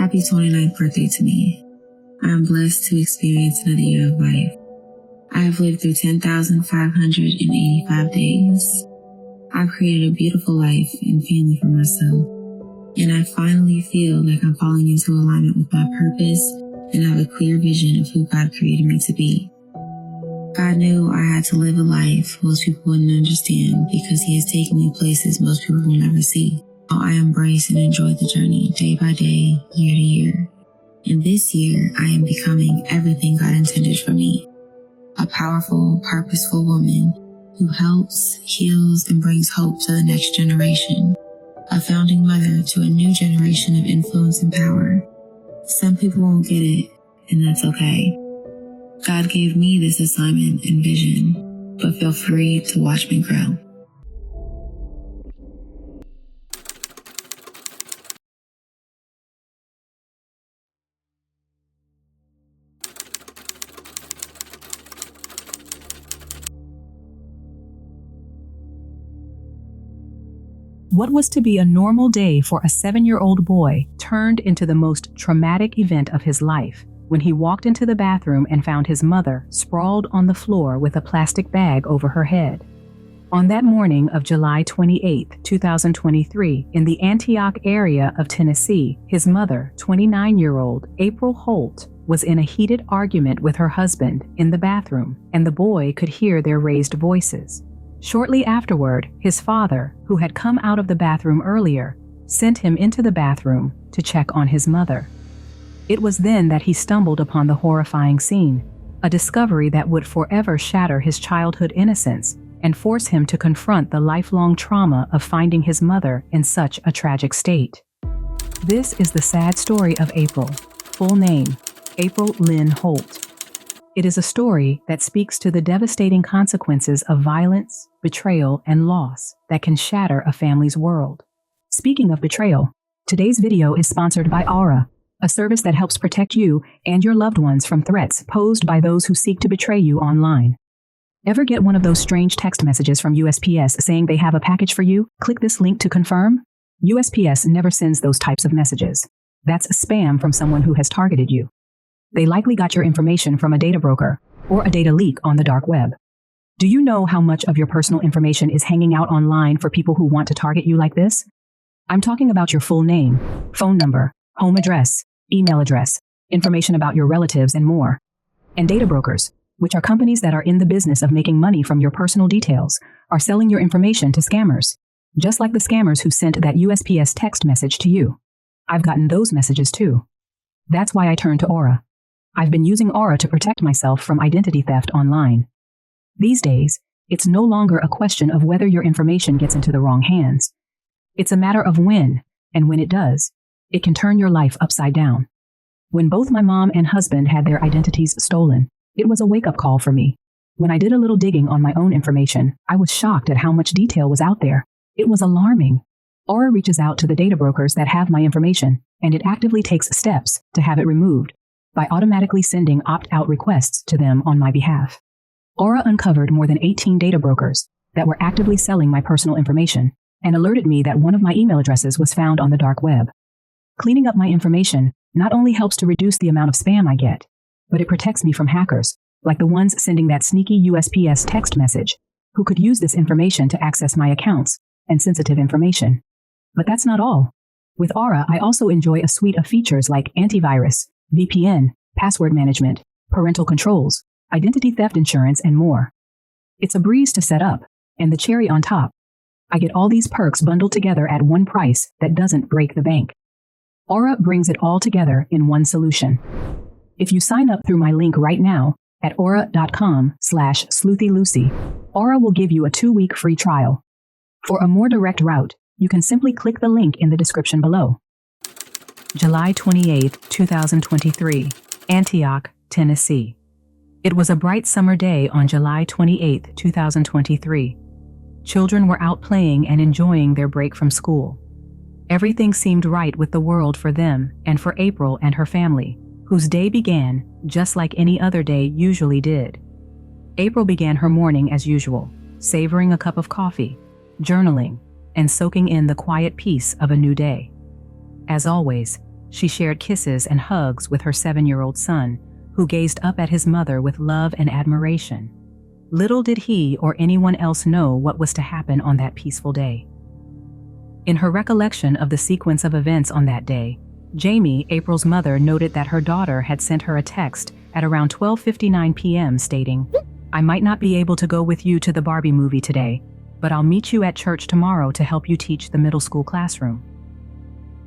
Happy 29th birthday to me. I am blessed to experience another year of life. I have lived through 10,585 days. I've created a beautiful life and family for myself, and I finally feel like I'm falling into alignment with my purpose and have a clear vision of who God created me to be. God knew I had to live a life most people wouldn't understand because He has taken me places most people will never see. I embrace and enjoy the journey day by day, year to year. And this year, I am becoming everything God intended for me. A powerful, purposeful woman who helps, heals, and brings hope to the next generation. A founding mother to a new generation of influence and power. Some people won't get it, and that's okay. God gave me this assignment and vision, but feel free to watch me grow. What was to be a normal day for a 7-year-old boy turned into the most traumatic event of his life when he walked into the bathroom and found his mother sprawled on the floor with a plastic bag over her head. On that morning of July 28, 2023, in the Antioch area of Tennessee, his mother, 29-year-old April Holt, was in a heated argument with her husband in the bathroom, and the boy could hear their raised voices. Shortly afterward, his father, who had come out of the bathroom earlier, sent him into the bathroom to check on his mother. It was then that he stumbled upon the horrifying scene, a discovery that would forever shatter his childhood innocence and force him to confront the lifelong trauma of finding his mother in such a tragic state. This is the sad story of April. Full name, April Lynn Holt. It is a story that speaks to the devastating consequences of violence, betrayal, and loss that can shatter a family's world. Speaking of betrayal, today's video is sponsored by Aura, a service that helps protect you and your loved ones from threats posed by those who seek to betray you online. Ever get one of those strange text messages from USPS saying they have a package for you? Click this link to confirm. USPS never sends those types of messages. That's spam from someone who has targeted you. They likely got your information from a data broker or a data leak on the dark web. Do you know how much of your personal information is hanging out online for people who want to target you like this? I'm talking about your full name, phone number, home address, email address, information about your relatives, and more. And data brokers, which are companies that are in the business of making money from your personal details, are selling your information to scammers, just like the scammers who sent that USPS text message to you. I've gotten those messages too. That's why I turned to Aura. I've been using Aura to protect myself from identity theft online. These days, it's no longer a question of whether your information gets into the wrong hands. It's a matter of when, and when it does, it can turn your life upside down. When both my mom and husband had their identities stolen, it was a wake-up call for me. When I did a little digging on my own information, I was shocked at how much detail was out there. It was alarming. Aura reaches out to the data brokers that have my information, and it actively takes steps to have it removed by automatically sending opt-out requests to them on my behalf. Aura uncovered more than 18 data brokers that were actively selling my personal information and alerted me that one of my email addresses was found on the dark web. Cleaning up my information not only helps to reduce the amount of spam I get, but it protects me from hackers, like the ones sending that sneaky USPS text message, who could use this information to access my accounts and sensitive information. But that's not all. With Aura, I also enjoy a suite of features like antivirus, VPN, password management, parental controls, identity theft insurance, and more. It's a breeze to set up, and the cherry on top, I get all these perks bundled together at one price that doesn't break the bank. Aura brings it all together in one solution. If you sign up through my link right now at aura.com/sleuthylucy, Aura will give you a 2-week free trial. For a more direct route, you can simply click the link in the description below. July 28, 2023, Antioch, Tennessee. It was a bright summer day on July 28, 2023. Children were out playing and enjoying their break from school. Everything seemed right with the world for them and for April and her family, whose day began just like any other day usually did. April began her morning as usual, savoring a cup of coffee, journaling, and soaking in the quiet peace of a new day. As always, she shared kisses and hugs with her 7-year-old son, who gazed up at his mother with love and admiration. Little did he or anyone else know what was to happen on that peaceful day. In her recollection of the sequence of events on that day, Jaimie, April's mother, noted that her daughter had sent her a text at around 12:59 p.m. stating, "I might not be able to go with you to the Barbie movie today, but I'll meet you at church tomorrow to help you teach the middle school classroom."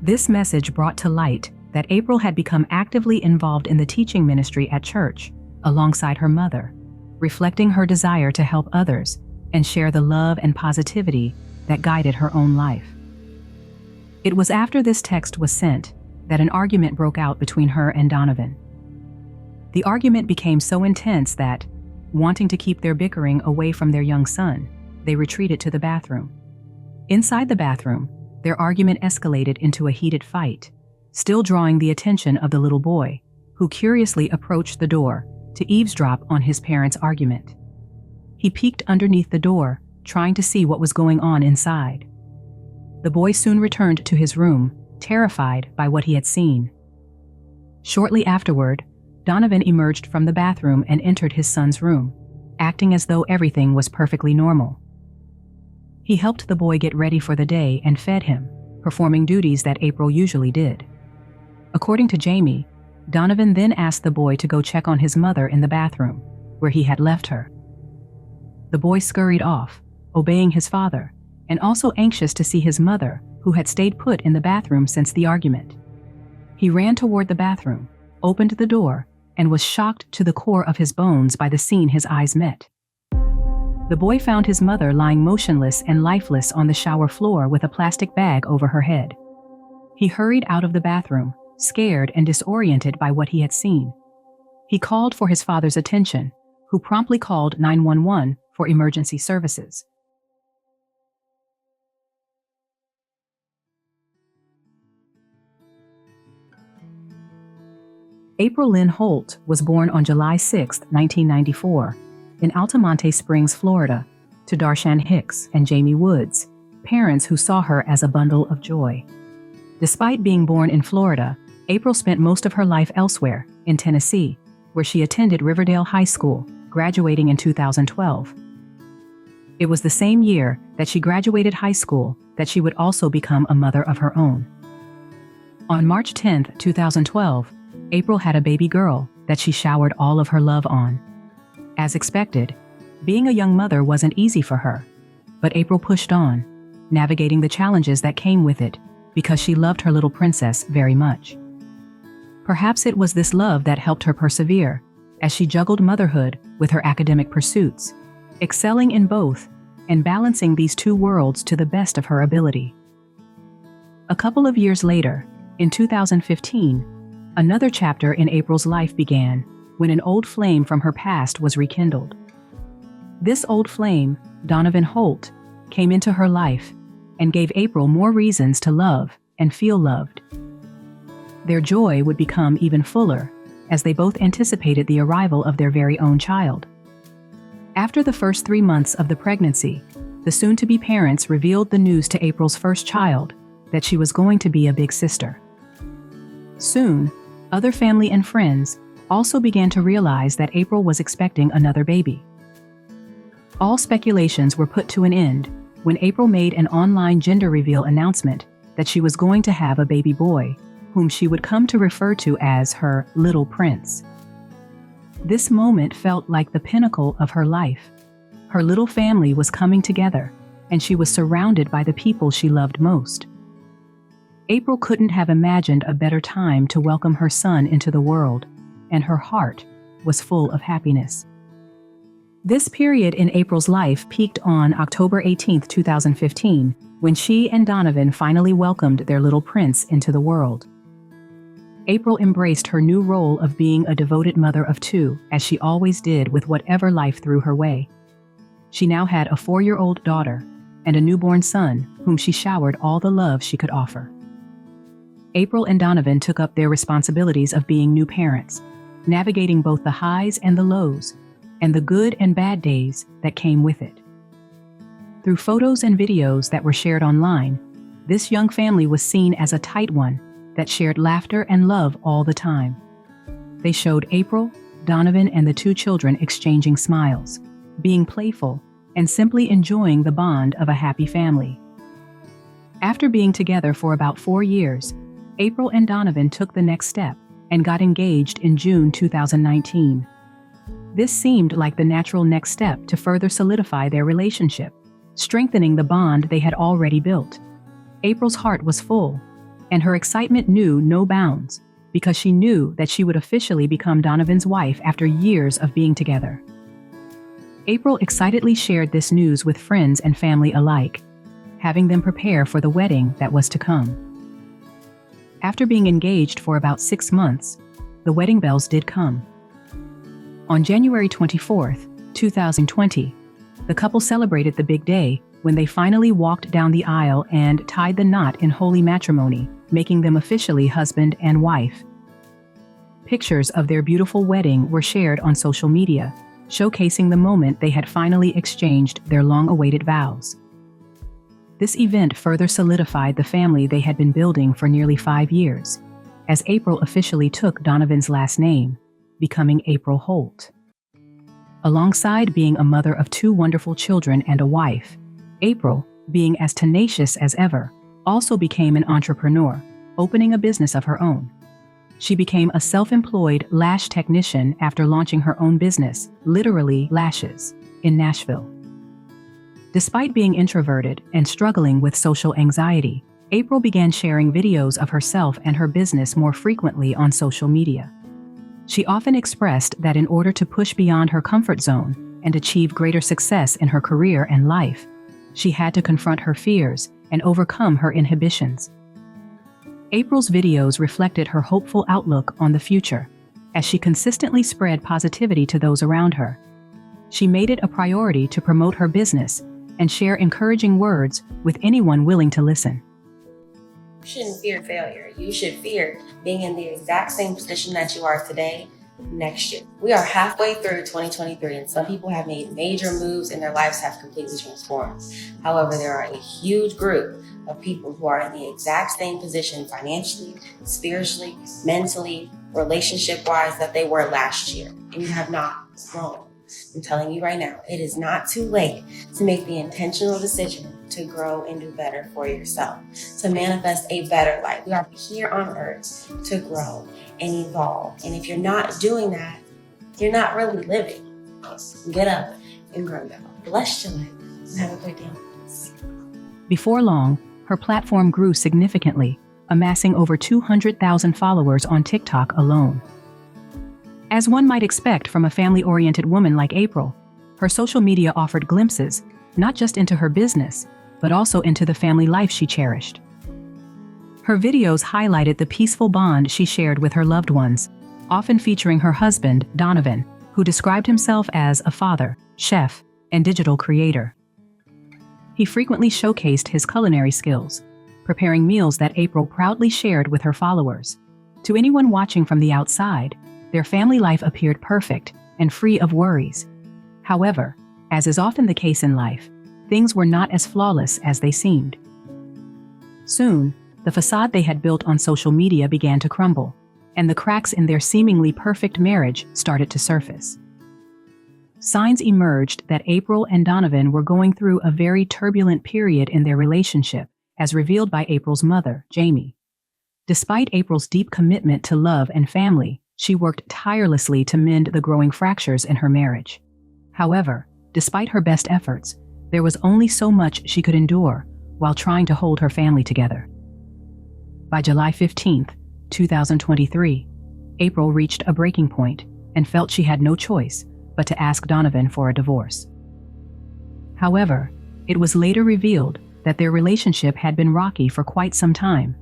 This message brought to light that April had become actively involved in the teaching ministry at church, alongside her mother, reflecting her desire to help others and share the love and positivity that guided her own life. It was after this text was sent that an argument broke out between her and Donovan. The argument became so intense that, wanting to keep their bickering away from their young son, they retreated to the bathroom. Inside the bathroom, their argument escalated into a heated fight, still drawing the attention of the little boy, who curiously approached the door to eavesdrop on his parents' argument. He peeked underneath the door, trying to see what was going on inside. The boy soon returned to his room, terrified by what he had seen. Shortly afterward, Donovan emerged from the bathroom and entered his son's room, acting as though everything was perfectly normal. He helped the boy get ready for the day and fed him, performing duties that April usually did. According to Jaimie, Donovan then asked the boy to go check on his mother in the bathroom, where he had left her. The boy scurried off, obeying his father, and also anxious to see his mother, who had stayed put in the bathroom since the argument. He ran toward the bathroom, opened the door, and was shocked to the core of his bones by the scene his eyes met. The boy found his mother lying motionless and lifeless on the shower floor with a plastic bag over her head. He hurried out of the bathroom, scared and disoriented by what he had seen. He called for his father's attention, who promptly called 911 for emergency services. April Lynn Holt was born on July 6, 1994, in Altamonte Springs, Florida, to Darshan Hicks and Jaimie Woods, parents who saw her as a bundle of joy. Despite being born in Florida, April spent most of her life elsewhere, in Tennessee, where she attended Riverdale High School, graduating in 2012. It was the same year that she graduated high school that she would also become a mother of her own. On March 10, 2012, April had a baby girl that she showered all of her love on. As expected, being a young mother wasn't easy for her, but April pushed on, navigating the challenges that came with it because she loved her little princess very much. Perhaps it was this love that helped her persevere as she juggled motherhood with her academic pursuits, excelling in both and balancing these two worlds to the best of her ability. A couple of years later, in 2015, another chapter in April's life began when an old flame from her past was rekindled. This old flame, Donovan Holt, came into her life and gave April more reasons to love and feel loved. Their joy would become even fuller as they both anticipated the arrival of their very own child. After the first 3 months of the pregnancy, the soon-to-be parents revealed the news to April's first child that she was going to be a big sister. Soon, other family and friends also began to realize that April was expecting another baby. All speculations were put to an end when April made an online gender reveal announcement that she was going to have a baby boy, whom she would come to refer to as her little prince. This moment felt like the pinnacle of her life. Her little family was coming together, and she was surrounded by the people she loved most. April couldn't have imagined a better time to welcome her son into the world, and her heart was full of happiness. This period in April's life peaked on October 18, 2015, when she and Donovan finally welcomed their little prince into the world. April embraced her new role of being a devoted mother of two, as she always did with whatever life threw her way. She now had a 4-year-old daughter and a newborn son, whom she showered all the love she could offer. April and Donovan took up their responsibilities of being new parents, navigating both the highs and the lows, and the good and bad days that came with it. Through photos and videos that were shared online, this young family was seen as a tight one that shared laughter and love all the time. They showed April, Donovan, and the two children exchanging smiles, being playful, and simply enjoying the bond of a happy family. After being together for about 4 years, April and Donovan took the next step and got engaged in June 2019. This seemed like the natural next step to further solidify their relationship, strengthening the bond they had already built. April's heart was full, and her excitement knew no bounds, because she knew that she would officially become Donovan's wife after years of being together. April excitedly shared this news with friends and family alike, having them prepare for the wedding that was to come. After being engaged for about 6 months, the wedding bells did come. On January 24th, 2020, the couple celebrated the big day when they finally walked down the aisle and tied the knot in holy matrimony, making them officially husband and wife. Pictures of their beautiful wedding were shared on social media, showcasing the moment they had finally exchanged their long-awaited vows. This event further solidified the family they had been building for nearly 5 years, as April officially took Donovan's last name, becoming April Holt. Alongside being a mother of 2 wonderful children and a wife, April, being as tenacious as ever, also became an entrepreneur, opening a business of her own. She became a self-employed lash technician after launching her own business, Literally Lashes, in Nashville. Despite being introverted and struggling with social anxiety, April began sharing videos of herself and her business more frequently on social media. She often expressed that in order to push beyond her comfort zone and achieve greater success in her career and life, she had to confront her fears and overcome her inhibitions. April's videos reflected her hopeful outlook on the future, as she consistently spread positivity to those around her. She made it a priority to promote her business and share encouraging words with anyone willing to listen. You shouldn't fear failure. You should fear being in the exact same position that you are today next year. We are halfway through 2023, and some people have made major moves and their lives have completely transformed. However, there are a huge group of people who are in the exact same position financially, spiritually, mentally, relationship-wise that they were last year, and you have not grown. I'm telling you right now, it is not too late to make the intentional decision to grow and do better for yourself, to manifest a better life. We are here on earth to grow and evolve. And if you're not doing that, you're not really living. Get up and grow now. Bless your life and have a great day. Before long, her platform grew significantly, amassing over 200,000 followers on TikTok alone. As one might expect from a family-oriented woman like April, her social media offered glimpses, not just into her business, but also into the family life she cherished. Her videos highlighted the peaceful bond she shared with her loved ones, often featuring her husband, Donovan, who described himself as a father, chef, and digital creator. He frequently showcased his culinary skills, preparing meals that April proudly shared with her followers. To anyone watching from the outside, their family life appeared perfect and free of worries. However, as is often the case in life, things were not as flawless as they seemed. Soon, the facade they had built on social media began to crumble, and the cracks in their seemingly perfect marriage started to surface. Signs emerged that April and Donovan were going through a very turbulent period in their relationship, as revealed by April's mother, Jaimie. Despite April's deep commitment to love and family, she worked tirelessly to mend the growing fractures in her marriage. However, despite her best efforts, there was only so much she could endure while trying to hold her family together. By July 15th, 2023, April reached a breaking point and felt she had no choice but to ask Donovan for a divorce. However, it was later revealed that their relationship had been rocky for quite some time.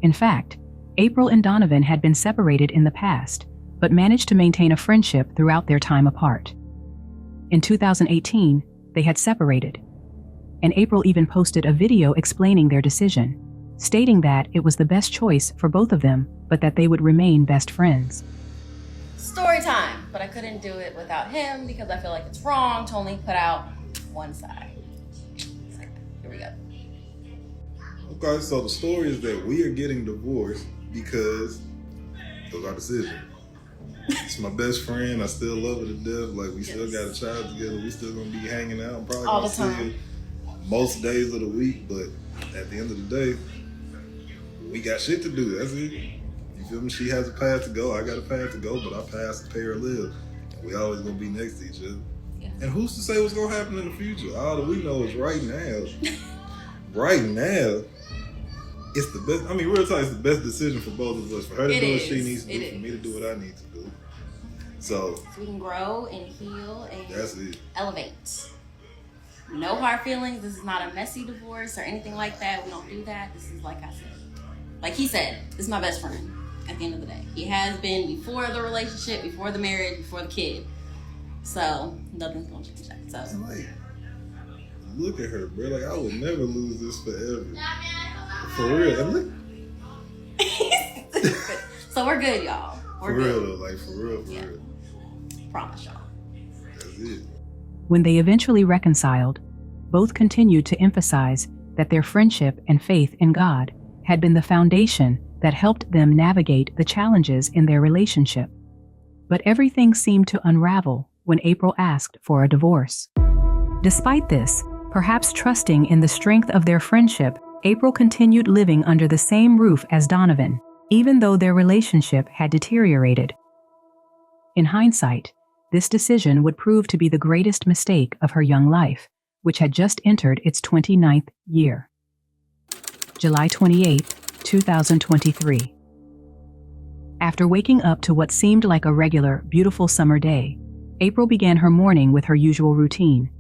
In fact, April and Donovan had been separated in the past, but managed to maintain a friendship throughout their time apart. In 2018, they had separated, and April even posted a video explaining their decision, stating that it was the best choice for both of them, but that they would remain best friends. Story time, but I couldn't do it without him because I feel like it's wrong to only put out one side. Here we go. Okay, so the story is that we are getting divorced because it was our decision. It's my best friend. I still love her to death. Like, we still got a child together. We still gonna be hanging out. I'm probably all gonna the see time. her most days of the week, but at the end of the day, we got shit to do. That's it. You feel me? She has a path to go. I got a path to go, but our paths to pay her live. And we always gonna be next to each other. Yeah. And who's to say what's gonna happen in the future? All that we know is right now. Right now, it's the best. I mean, real talk, it's the best decision for both of us. For her to do what she needs to do, for me to do what I need to do. So we can grow and heal and that's it. Elevate. No hard feelings. This is not a messy divorce or anything like that. We don't do that. This is, like I said, like he said, this is my best friend at the end of the day. He has been before the relationship, before the marriage, before the kid. So nothing's gonna change that. So like, look at her, bro. Like, I would never lose this forever. For real. And look. So we're good, y'all. We're for good. real though, like for real, for real. Promise y'all. That's it. When they eventually reconciled, both continued to emphasize that their friendship and faith in God had been the foundation that helped them navigate the challenges in their relationship. But everything seemed to unravel when April asked for a divorce. Despite this, perhaps trusting in the strength of their friendship, April continued living under the same roof as Donovan, even though their relationship had deteriorated. In hindsight, this decision would prove to be the greatest mistake of her young life, which had just entered its 29th year. July 28, 2023. After waking up to what seemed like a regular, beautiful summer day, April began her morning with her usual routine,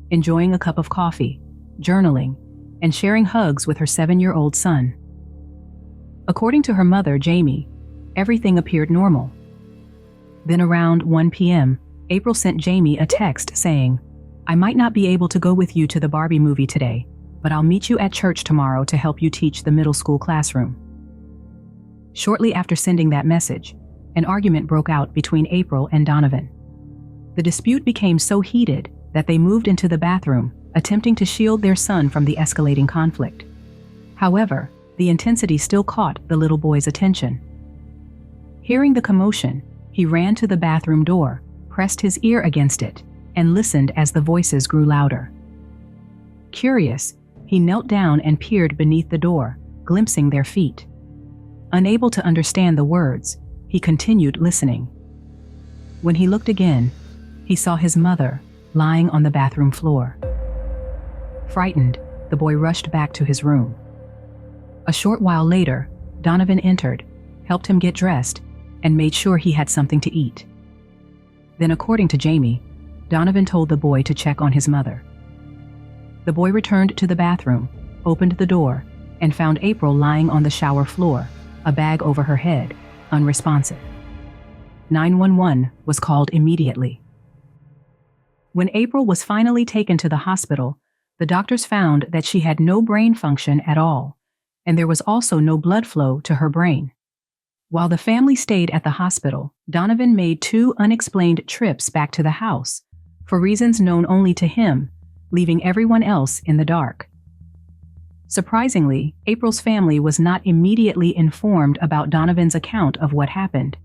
enjoying a cup of coffee, journaling, and sharing hugs with her 7-year-old son. According to her mother, Jaimie, everything appeared normal. Then around 1 p.m., April sent Jaimie a text saying, "I might not be able to go with you to the Barbie movie today, but I'll meet you at church tomorrow to help you teach the middle school classroom." Shortly after sending that message, an argument broke out between April and Donovan. The dispute became so heated that they moved into the bathroom, attempting to shield their son from the escalating conflict. However, the intensity still caught the little boy's attention. Hearing the commotion, he ran to the bathroom door, pressed his ear against it, and listened as the voices grew louder. Curious, he knelt down and peered beneath the door, glimpsing their feet. Unable to understand the words, he continued listening. When he looked again, he saw his mother lying on the bathroom floor. Frightened, the boy rushed back to his room. A short while later, Donovan entered, helped him get dressed, and made sure he had something to eat. Then, according to Jaimie, Donovan told the boy to check on his mother. The boy returned to the bathroom, opened the door, and found April lying on the shower floor, a bag over her head, unresponsive. 911 was called immediately. When April was finally taken to the hospital, the doctors found that she had no brain function at all, and there was also no blood flow to her brain. While the family stayed at the hospital, Donovan made 2 unexplained trips back to the house, for reasons known only to him, leaving everyone else in the dark. Surprisingly, April's family was not immediately informed about Donovan's account of what happened.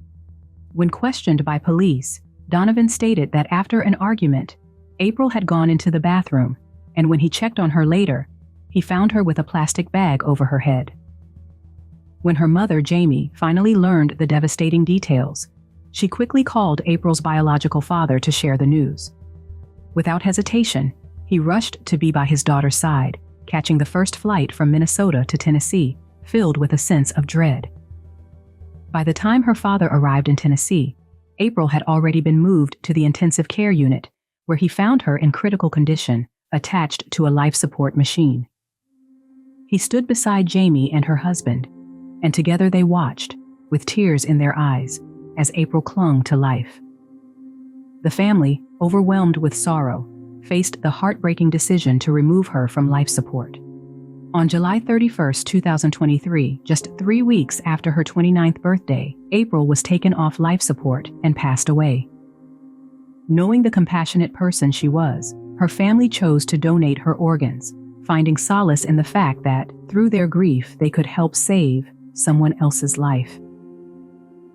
When questioned by police, Donovan stated that after an argument, April had gone into the bathroom, and when he checked on her later, he found her with a plastic bag over her head. When her mother, Jaimie, finally learned the devastating details, she quickly called April's biological father to share the news. Without hesitation, he rushed to be by his daughter's side, catching the first flight from Minnesota to Tennessee, filled with a sense of dread. By the time her father arrived in Tennessee, April had already been moved to the intensive care unit, where he found her in critical condition, attached to a life support machine. He stood beside Jaimie and her husband, and together they watched, with tears in their eyes, as April clung to life. The family, overwhelmed with sorrow, faced the heartbreaking decision to remove her from life support. On July 31, 2023, just 3 weeks after her 29th birthday, April was taken off life support and passed away. Knowing the compassionate person she was, her family chose to donate her organs, finding solace in the fact that, through their grief, they could help save someone else's life.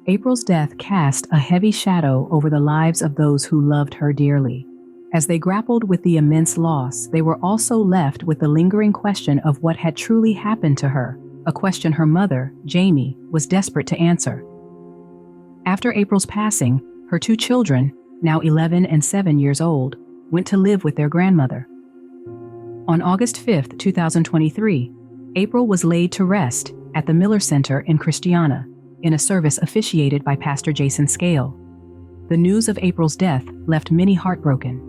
April's death cast a heavy shadow over the lives of those who loved her dearly. As they grappled with the immense loss, they were also left with the lingering question of what had truly happened to her, a question her mother, Jaimie, was desperate to answer. After April's passing, her 2 children, now 11 and 7 years old, went to live with their grandmother. On August 5, 2023, April was laid to rest at the Miller Center in Christiana, in a service officiated by Pastor Jason Scale. The news of April's death left many heartbroken,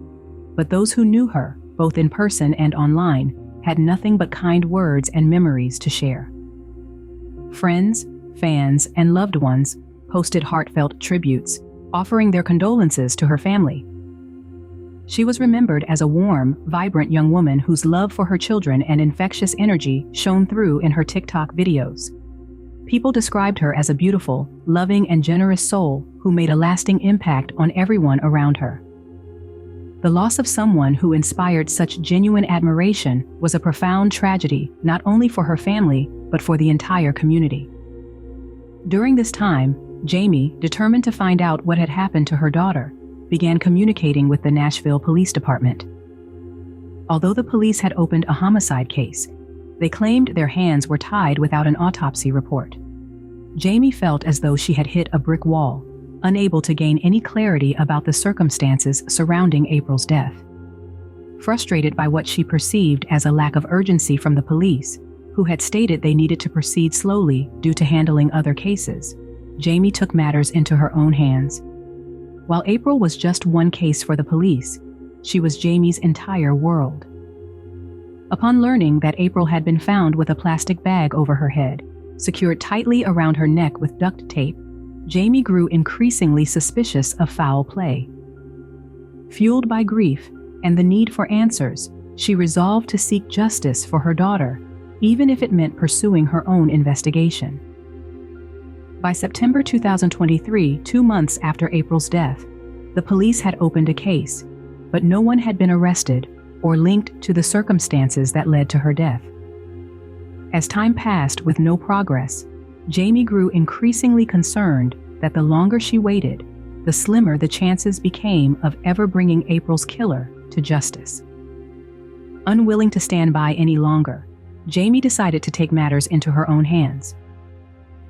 but those who knew her, both in person and online, had nothing but kind words and memories to share. Friends, fans, and loved ones posted heartfelt tributes, offering their condolences to her family. She was remembered as a warm, vibrant young woman whose love for her children and infectious energy shone through in her TikTok videos. People described her as a beautiful, loving, and generous soul who made a lasting impact on everyone around her. The loss of someone who inspired such genuine admiration was a profound tragedy, not only for her family, but for the entire community. During this time, Jaimie, determined to find out what had happened to her daughter, began communicating with the Nashville Police Department. Although the police had opened a homicide case, they claimed their hands were tied without an autopsy report. Jaimie felt as though she had hit a brick wall, unable to gain any clarity about the circumstances surrounding April's death. Frustrated by what she perceived as a lack of urgency from the police, who had stated they needed to proceed slowly due to handling other cases, Jaimie took matters into her own hands. While April was just one case for the police, she was Jaimie's entire world. Upon learning that April had been found with a plastic bag over her head, secured tightly around her neck with duct tape, Jaimie grew increasingly suspicious of foul play. Fueled by grief and the need for answers, she resolved to seek justice for her daughter, even if it meant pursuing her own investigation. By September 2023, 2 months after April's death, the police had opened a case, but no one had been arrested or linked to the circumstances that led to her death. As time passed with no progress, Jaimie grew increasingly concerned that the longer she waited, the slimmer the chances became of ever bringing April's killer to justice. Unwilling to stand by any longer, Jaimie decided to take matters into her own hands.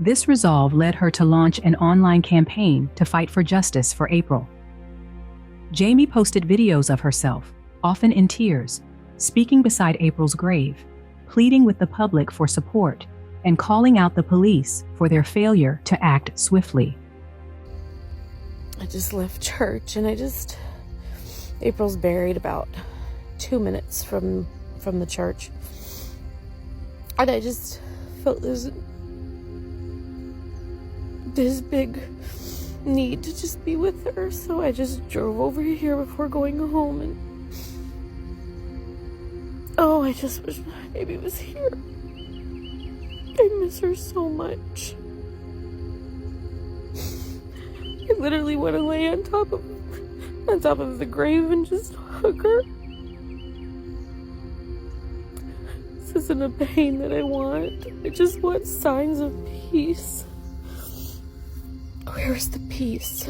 This resolve led her to launch an online campaign to fight for justice for April. Jaimie posted videos of herself, often in tears, speaking beside April's grave, pleading with the public for support, and calling out the police for their failure to act swiftly. I just left church and April's buried about 2 minutes from the church. And I just felt this big need to just be with her, so I just drove over here before going home, and I just wish my baby was here. I miss her so much. I literally want to lay on top of the grave and just hug her. This isn't a pain that I want. I just want signs of peace. Where's the peace?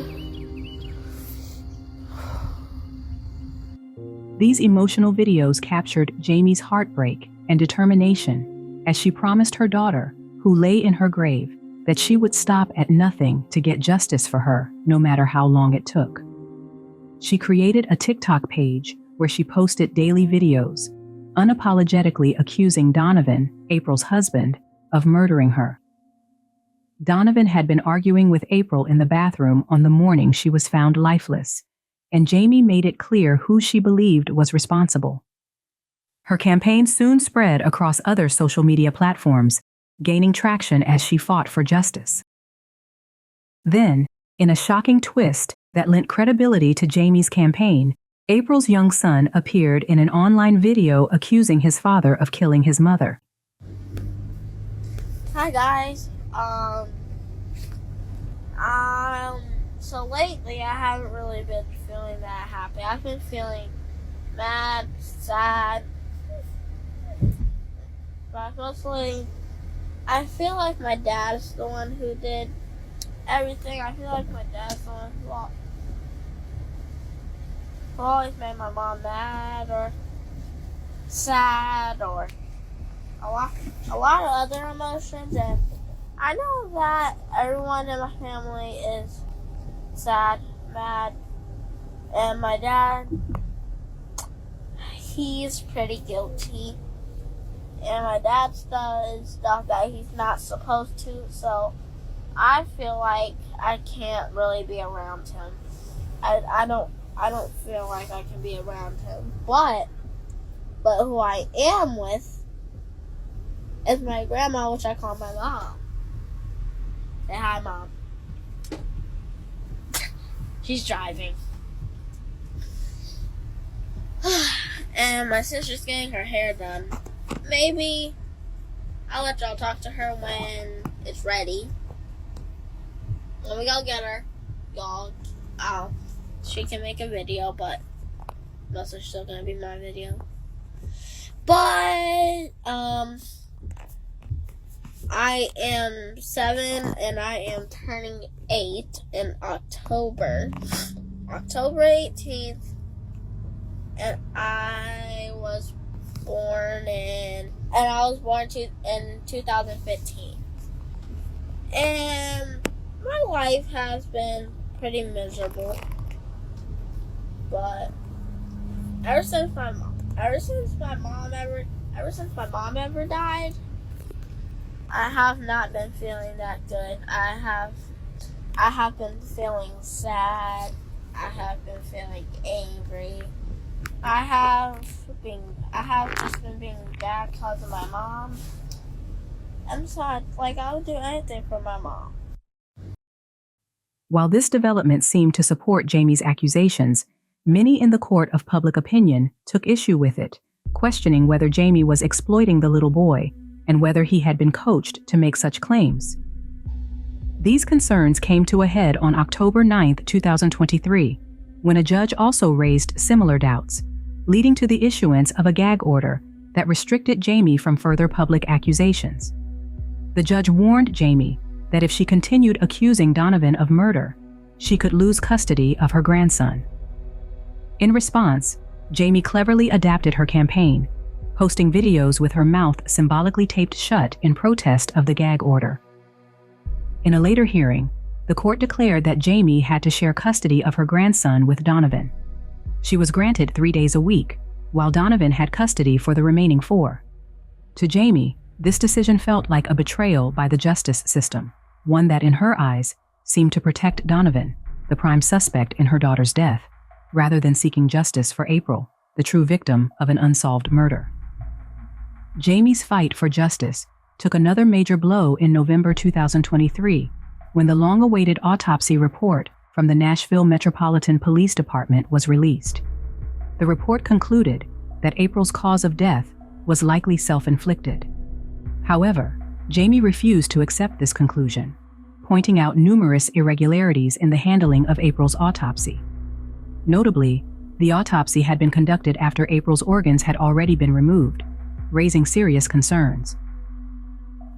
These emotional videos captured Jaimie's heartbreak and determination as she promised her daughter, who lay in her grave, that she would stop at nothing to get justice for her, no matter how long it took. She created a TikTok page where she posted daily videos, unapologetically accusing Donovan, April's husband, of murdering her. Donovan had been arguing with April in the bathroom on the morning she was found lifeless, and Jaimie made it clear who she believed was responsible. Her campaign soon spread across other social media platforms, gaining traction as she fought for justice. Then, in a shocking twist that lent credibility to Jaimie's campaign, April's young son appeared in an online video accusing his father of killing his mother. Hi guys. So lately I haven't really been feeling that happy. I've been feeling mad, sad, flashbacks. Mostly, I feel like my dad's the one who did everything. I feel like my dad's the one who always made my mom mad or sad or a lot of other emotions. And I know that everyone in my family is sad, mad, and my dad, he's pretty guilty. And my dad does stuff that he's not supposed to, so I feel like I can't really be around him. I don't feel like I can be around him. But who I am with is my grandma, which I call my mom. Say hi, Mom. She's driving. And my sister's getting her hair done. Maybe I'll let y'all talk to her when it's ready. When we go get her, she can make a video, but most are still gonna be my video. But I am 7 and I am turning 8 in October 18th, and I was born in 2015. And my life has been pretty miserable, but ever since my mom ever died, I have not been feeling that good. I have been feeling sad. I have been feeling angry. I have just been being bad because of my mom. I'm sad. Like, I would do anything for my mom. While this development seemed to support Jaimie's accusations, many in the court of public opinion took issue with it, questioning whether Jaimie was exploiting the little boy and whether he had been coached to make such claims. These concerns came to a head on October 9, 2023, when a judge also raised similar doubts, leading to the issuance of a gag order that restricted Jaimie from further public accusations. The judge warned Jaimie that if she continued accusing Donovan of murder, she could lose custody of her grandson. In response, Jaimie cleverly adapted her campaign, posting videos with her mouth symbolically taped shut in protest of the gag order. In a later hearing, the court declared that Jaimie had to share custody of her grandson with Donovan. She was granted 3 days a week, while Donovan had custody for the remaining 4. To Jaimie, this decision felt like a betrayal by the justice system, one that in her eyes seemed to protect Donovan, the prime suspect in her daughter's death, rather than seeking justice for April, the true victim of an unsolved murder. Jaimie's fight for justice took another major blow in November 2023, when the long-awaited autopsy report from the Nashville Metropolitan Police Department was released. The report concluded that April's cause of death was likely self-inflicted. However, Jaimie refused to accept this conclusion, pointing out numerous irregularities in the handling of April's autopsy. Notably, the autopsy had been conducted after April's organs had already been removed, raising serious concerns.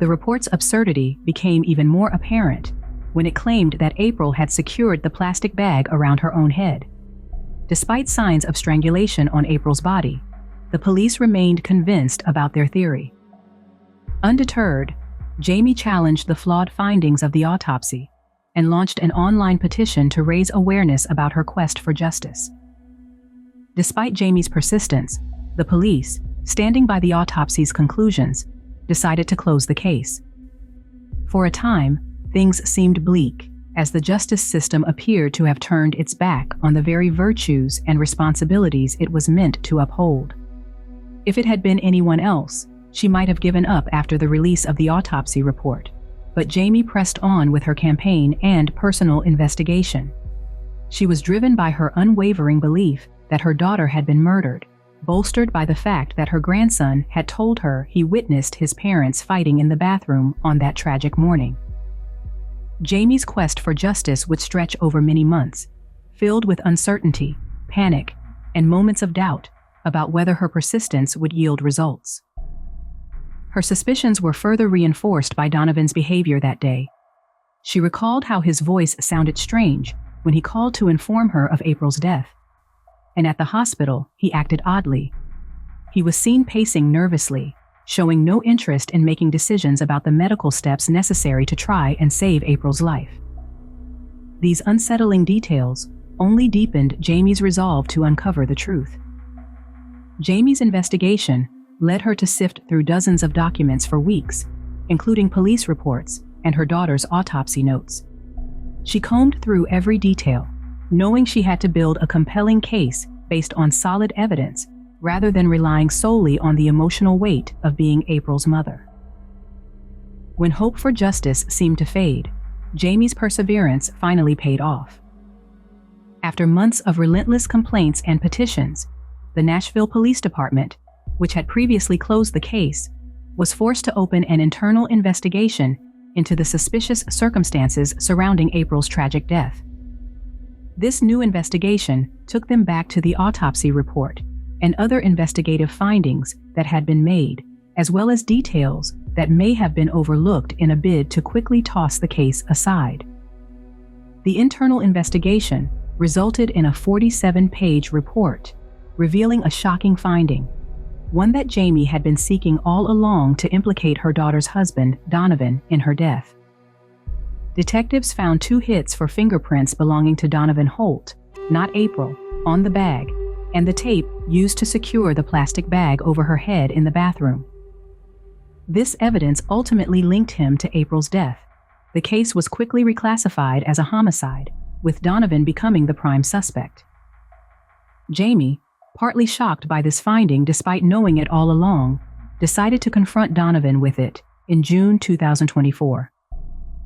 The report's absurdity became even more apparent when it claimed that April had secured the plastic bag around her own head. Despite signs of strangulation on April's body, the police remained convinced about their theory. Undeterred, Jaimie challenged the flawed findings of the autopsy and launched an online petition to raise awareness about her quest for justice. Despite Jaimie's persistence, the police, standing by the autopsy's conclusions, decided to close the case. For a time, things seemed bleak, as the justice system appeared to have turned its back on the very virtues and responsibilities it was meant to uphold. If it had been anyone else, she might have given up after the release of the autopsy report, but Jaimie pressed on with her campaign and personal investigation. She was driven by her unwavering belief that her daughter had been murdered, bolstered by the fact that her grandson had told her he witnessed his parents fighting in the bathroom on that tragic morning. Jaimie's quest for justice would stretch over many months, filled with uncertainty, panic, and moments of doubt about whether her persistence would yield results. Her suspicions were further reinforced by Donovan's behavior that day. She recalled how his voice sounded strange when he called to inform her of April's death. And at the hospital, he acted oddly. He was seen pacing nervously, showing no interest in making decisions about the medical steps necessary to try and save April's life. These unsettling details only deepened Jaimie's resolve to uncover the truth. Jaimie's investigation led her to sift through dozens of documents for weeks, including police reports and her daughter's autopsy notes. She combed through every detail, knowing she had to build a compelling case based on solid evidence rather than relying solely on the emotional weight of being April's mother. When hope for justice seemed to fade, Jaimie's perseverance finally paid off. After months of relentless complaints and petitions, the Nashville Police Department, which had previously closed the case, was forced to open an internal investigation into the suspicious circumstances surrounding April's tragic death. This new investigation took them back to the autopsy report and other investigative findings that had been made, as well as details that may have been overlooked in a bid to quickly toss the case aside. The internal investigation resulted in a 47-page report, revealing a shocking finding, one that Jaimie had been seeking all along to implicate her daughter's husband, Donovan, in her death. Detectives found 2 hits for fingerprints belonging to Donovan Holt, not April, on the bag, and the tape used to secure the plastic bag over her head in the bathroom. This evidence ultimately linked him to April's death. The case was quickly reclassified as a homicide, with Donovan becoming the prime suspect. Jaimie, partly shocked by this finding despite knowing it all along, decided to confront Donovan with it in June 2024.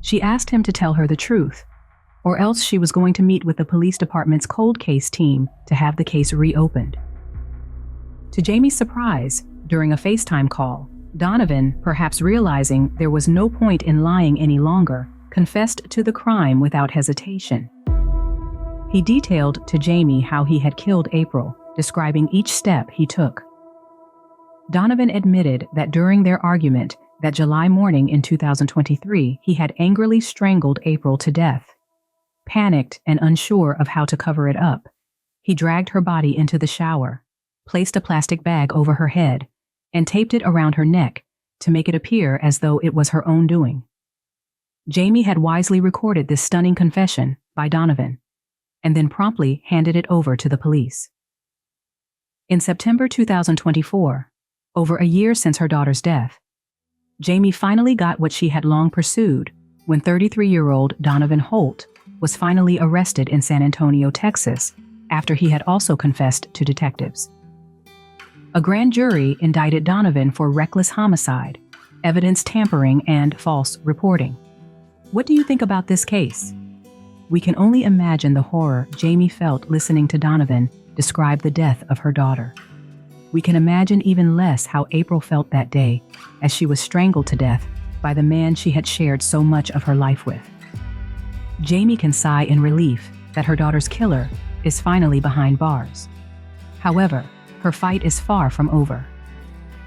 She asked him to tell her the truth, or else she was going to meet with the police department's cold case team to have the case reopened. To Jaimie's surprise, during a FaceTime call, Donovan, perhaps realizing there was no point in lying any longer, confessed to the crime without hesitation. He detailed to Jaimie how he had killed April, describing each step he took. Donovan admitted that during their argument that July morning in 2023, he had angrily strangled April to death. Panicked and unsure of how to cover it up, he dragged her body into the shower, placed a plastic bag over her head, and taped it around her neck to make it appear as though it was her own doing. Jaimie had wisely recorded this stunning confession by Donovan, and then promptly handed it over to the police. In September 2024, over a year since her daughter's death, Jaimie finally got what she had long pursued when 33-year-old Donovan Holt was finally arrested in San Antonio, Texas, after he had also confessed to detectives. A grand jury indicted Donovan for reckless homicide, evidence tampering, and false reporting. What do you think about this case? We can only imagine the horror Jaimie felt listening to Donovan describe the death of her daughter. We can imagine even less how April felt that day as she was strangled to death by the man she had shared so much of her life with. Jaimie can sigh in relief that her daughter's killer is finally behind bars. However, her fight is far from over.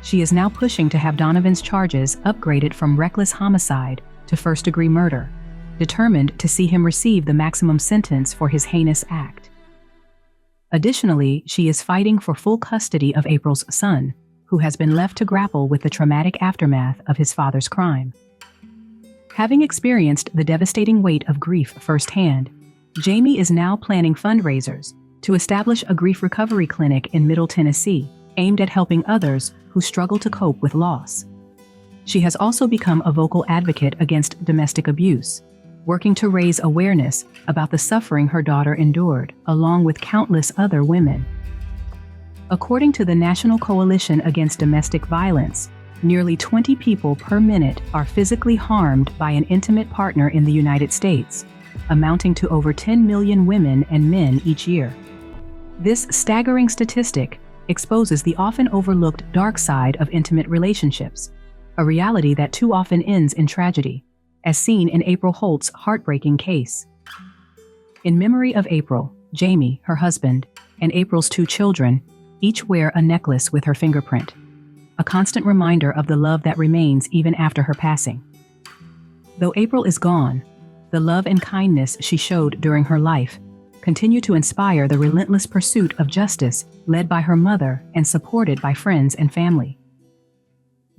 She is now pushing to have Donovan's charges upgraded from reckless homicide to first-degree murder, determined to see him receive the maximum sentence for his heinous act. Additionally, she is fighting for full custody of April's son, who has been left to grapple with the traumatic aftermath of his father's crime. Having experienced the devastating weight of grief firsthand, Jaimie is now planning fundraisers to establish a grief recovery clinic in Middle Tennessee, aimed at helping others who struggle to cope with loss. She has also become a vocal advocate against domestic abuse, working to raise awareness about the suffering her daughter endured, along with countless other women. According to the National Coalition Against Domestic Violence, nearly 20 people per minute are physically harmed by an intimate partner in the United States, amounting to over 10 million women and men each year. This staggering statistic exposes the often overlooked dark side of intimate relationships, a reality that too often ends in tragedy, as seen in April Holt's heartbreaking case. In memory of April, Jaimie, her husband, and April's 2 children each wear a necklace with her fingerprint, a constant reminder of the love that remains even after her passing. Though April is gone, the love and kindness she showed during her life continue to inspire the relentless pursuit of justice led by her mother and supported by friends and family.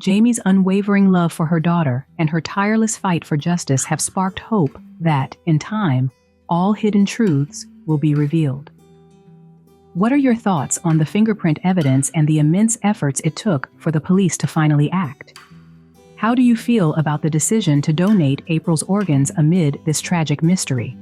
Jaimie's unwavering love for her daughter and her tireless fight for justice have sparked hope that, in time, all hidden truths will be revealed. What are your thoughts on the fingerprint evidence and the immense efforts it took for the police to finally act? How do you feel about the decision to donate April's organs amid this tragic mystery?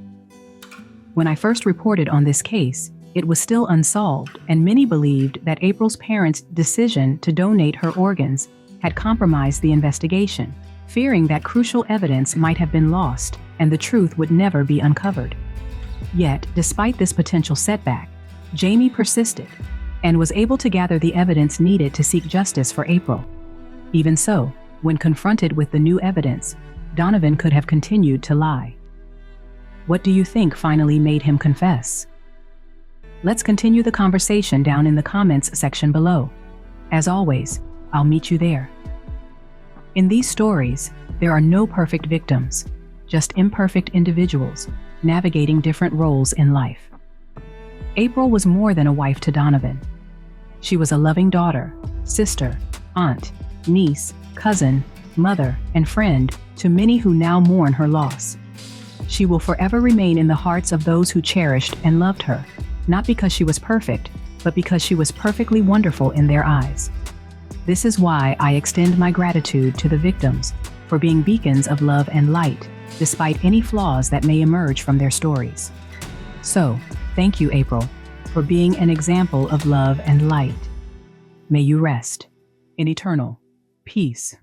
When I first reported on this case, it was still unsolved, and many believed that April's parents' decision to donate her organs had compromised the investigation, fearing that crucial evidence might have been lost and the truth would never be uncovered. Yet, despite this potential setback, Jaimie persisted and was able to gather the evidence needed to seek justice for April. Even so, when confronted with the new evidence, Donovan could have continued to lie. What do you think finally made him confess? Let's continue the conversation down in the comments section below. As always, I'll meet you there. In these stories, there are no perfect victims, just imperfect individuals navigating different roles in life. April was more than a wife to Donovan. She was a loving daughter, sister, aunt, niece, cousin, mother, and friend to many who now mourn her loss. She will forever remain in the hearts of those who cherished and loved her, not because she was perfect, but because she was perfectly wonderful in their eyes. This is why I extend my gratitude to the victims for being beacons of love and light, despite any flaws that may emerge from their stories. So, thank you, April, for being an example of love and light. May you rest in eternal peace.